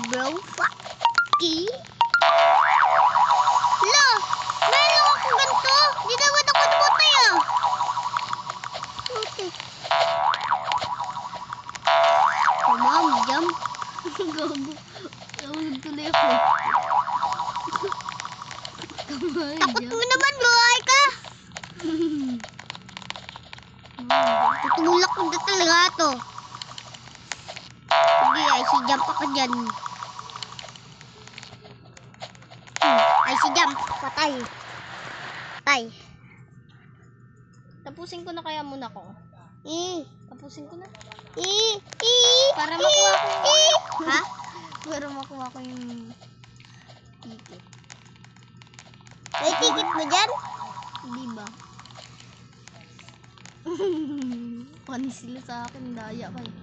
bro. Fucky. Lo, meron ako ganito. Di naman ako naputay ah. Okay. Come on, jump. Gago. Nahulog tuloy ako. Takot mo naman, buhay ka. Tutulak ko na talaga to. Sige, ay si jump ako dyan. Ay si jump, patay. Patay. Tapusin ko na kaya muna ko. Tapusin ko na. Para makuha ko yung... Ha? Para makuha ko yung ticket. May ticket mo dyan? Hindi ba? Panis sila sa akin. Daya pa eh.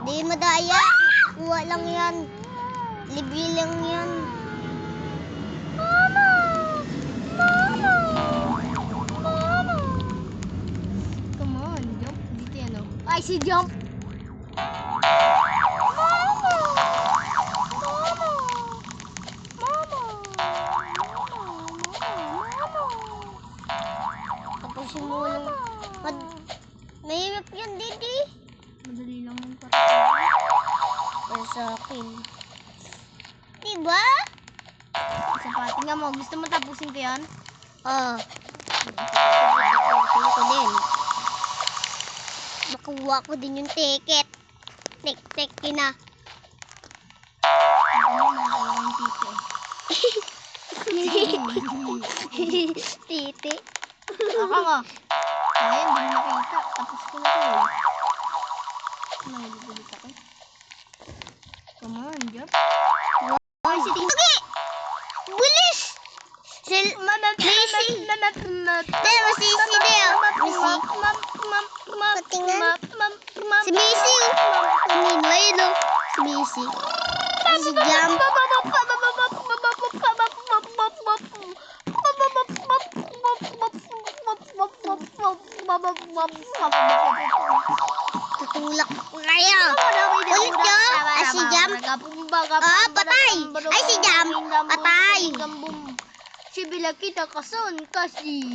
Hindi madaya. Kuha lang yan. Libre lang yan. Mama! Mama! Mama! Come on, jump. Dito yan oh. Ay, si jump! Mama! Mama! Mama! Tapos yung munang... Mahirap yan, Didi. Madali lang yung Para sa akin. Diba? sa pati nga mo. Gusto mo tapusin ko yan? Oo. Tapusin ko din. Makuha ko din yung ticket. Tek-tek na. Ano na yung tito? Titi. Ako nga. Ayun, hindi mo nakita. Tapos ko na ito eh. Mahilig ako. Come on, jump. Ay, si Titi. Okay! Bilis! Lazy. Dahil masisi Deo. Missy. Patingan. Si Missy. Kumino. Ayun o. Si Missy. Ay, si Jump. Tutulak ko kayo. Ulit nyo. Ay, si Jump. Ah, patay. Ay, si Jump. Patay. Sibila kita kason kasi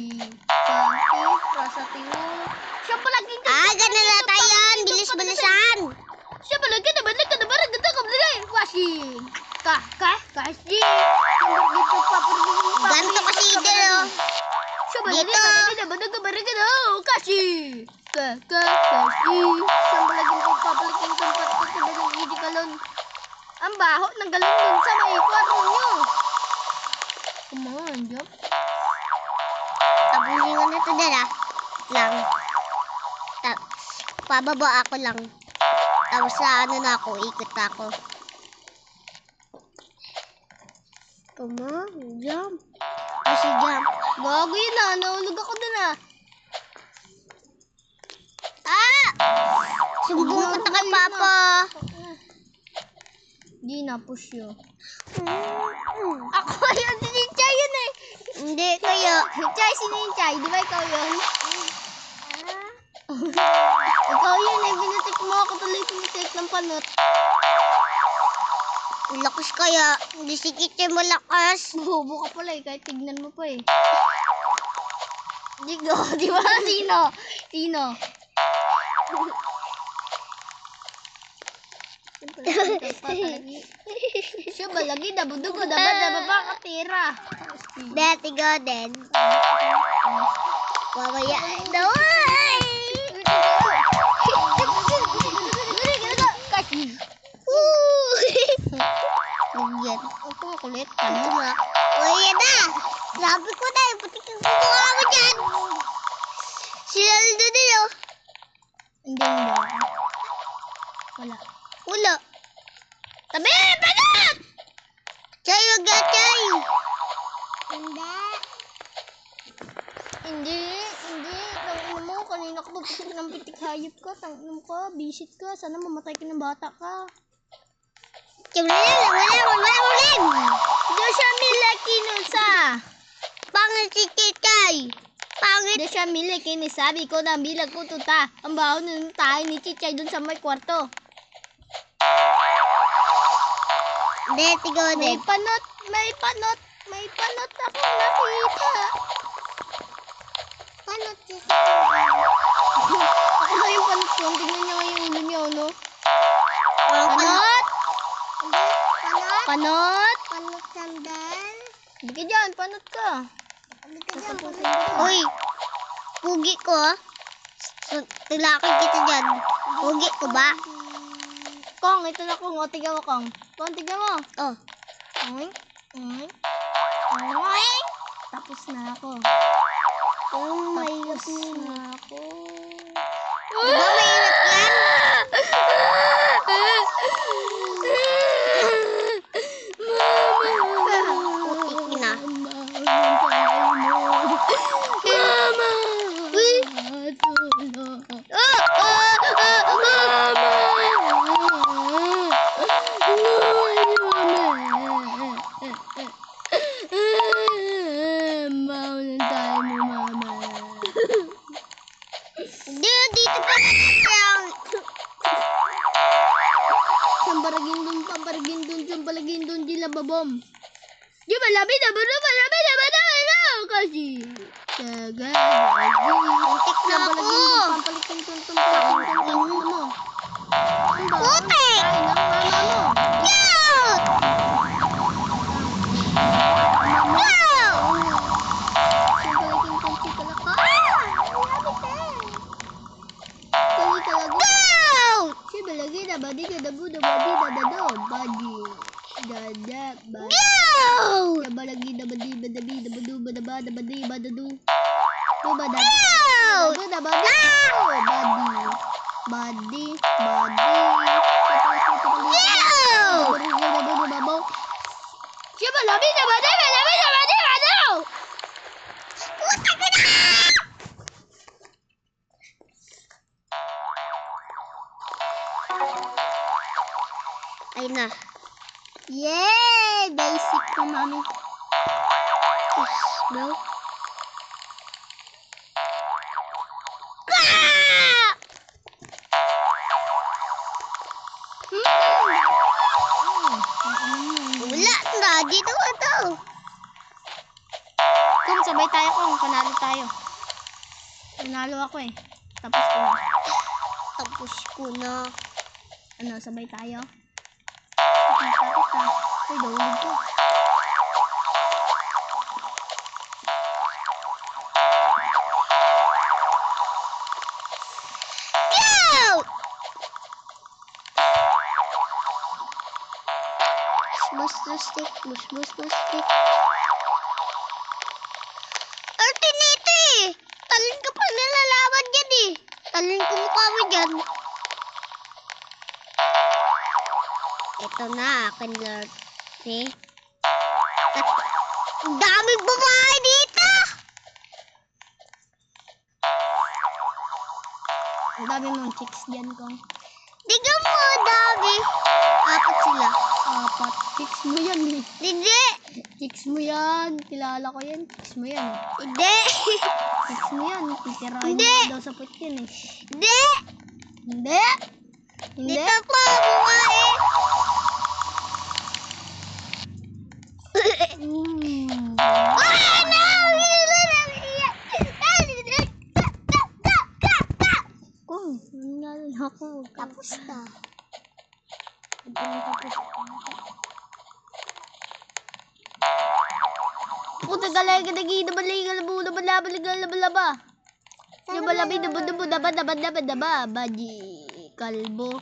rasa tingin. Siya pala kita. Ah, ganun na tayo. Bilis-bilisan. Siya pala kita balik ka na barang ganda ka balik kasi kasi Ganto kasi Idel oh. siya pala Dito. kita balik ka barang ganda kasi siya pala kita pabalikin kung patot ka balik hindi kalon. Ang baho ng galon dun sa may kwarto nyo. Come on, jump. Tapusin ko na ito dala. Lang. Pababa ako lang. Tapos sa ano na ako, ikot na ako. Come on, jump. Ay, si Jump. Gago yun na, nahulog ako dun ah. Sumbong ka kay Papa. Di na push yun. Ako yun, si Ninchay yun eh. Hindi, kaya. Ninchay, si Ninchay. Di ba ikaw yun? Ikaw yun eh, binitik mo ako tuloy pinitik ng panot. Lakas kaya. Hindi si Kitty malakas. Bobo ka pala eh, kahit tignan mo pa eh. Di ba? Sino? Siya ba lagi dabudugo dapat katira. Dati go din. Mamaya. Daway! Yan. Ako makulit. Ano ba? O yan na. Sabi ko na. Pati kang kukuha mo dyan. Sila Aldo din oh. Hindi. Wala. Tabi! Panat! Chay, wag ka, Chay. Hindi. Tangin mo, kanina ka papitik ng pitik hayop ka. Tangin ka, bisit ka. Sana mamatay ka ng bata ka. Wala. Dosya mila kinusa. Pangit si Kikay. Pangit. Dosya mila kinisabi ko na bilag ko tuta. Ang baho ng tayo ni Chichay dun sa may kwarto. Hindi, tigaw May din. panot ako nakita. Paano siya? Ako na yung panot ko. Tingnan niyo nga yung ulo niya, no? Panot? Panot! Panot? Panot! Panot sandal? Hindi ka dyan, panot ka. Hindi ka dyan, panot. Uy, pugi ko ah. Tulakin kita dyan. Pugi ko ba? Kong, ito na Kong. O, tignan mo, Kong. Kong, tignan mo. Oh. Oink, oink, oink. Tapos na ako. Oh my Tapos God. na ako. Diba mahirap yan? Putik na. Uy. Hindi, dito pa lang. Sambaragindun, dilababom. Di malabi na ba kasi tagay. Muntik na ako. Pampalikin mo. Putik! Kain ang mama mo. Cute! Wow! Pampalikin kong chikalaka. Kali talaga. Cute! Si balagi na badi ka dabu da badi dadado. Badi. Dada badi. Cute! Ya balagi da badi badabi da badu badaba da badi badadu. Do badadu. Cute! Do da badi. Badi. Badi. Badi. Cute! Siya balagi da badi badaw. Putak na! Ayun na. Yay! Basic pa, mami. Push, bro. Ah! Wala na. Dito ka daw. Kung sabay tayo, kung panalo tayo. Panalo ako eh. Tapos ko na. Tapos ko na. Ano, sabay tayo? Kita. Uy, dawag ko. Cute! Stick. Arte nito eh. Talin ka pa nilalaban dyan eh. Talin ko mukha mo dyan. Ito na, akin Lord. See? Ang daming babae dito! Ang dami mong chicks dyan, kong. Tignan mo, dami. Apat sila. Apat. Chicks mo yan eh. Hindi! Chicks mo yan. Kilala ko yan. Chicks mo yan eh. Hindi! Chicks mo yan. Titirahin Hindi. mo daw sa puwet yan eh. Hindi! Hindi! Hindi! Dito po, babae. Ah, no! Kung, nanalo ako. Tapos na. Puta galay ka nagi na balay ka labu na balaba. Yung balabi daba baji kalbo.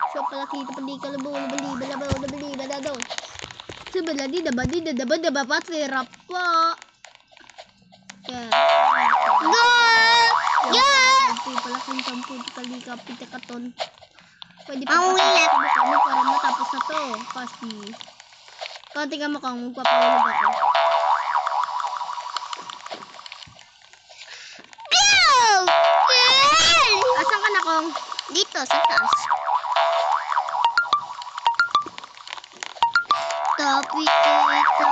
So pala kita pa di kalbo na bali baladaw. So baladi daba pati rapa. Yeah. Go! Yeah! Pwede pala kung sampu kalika pitakaton. Pwede pa Ang ulit. kami para matapos na to. Kasi konti ka mo kung magpapahulog ako. Go! Yeah! Asan ka na kong? Dito, sa taas. Tapi kita.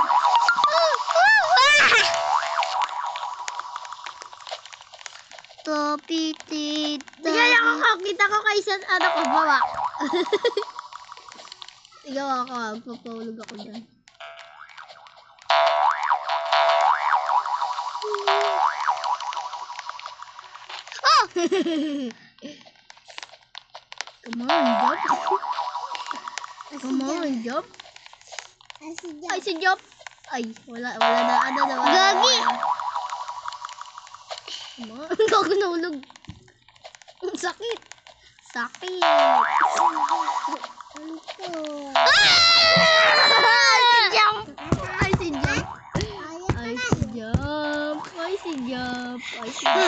Tapi kita. Bigyan ako, kita ko kay isang ano ko, bawa. Ikaw ako, magpapahulog ako dyan. Oh! Come on, jump. Come on, jump. Ay, si jump. Ay, wala na, ano na, wala. Gagi! Come on, gago nahulog. Ang sakit. Sakit. Si Jump! Ay, si jump. Ay, si jump. Ay, si jump. Ay, si jump.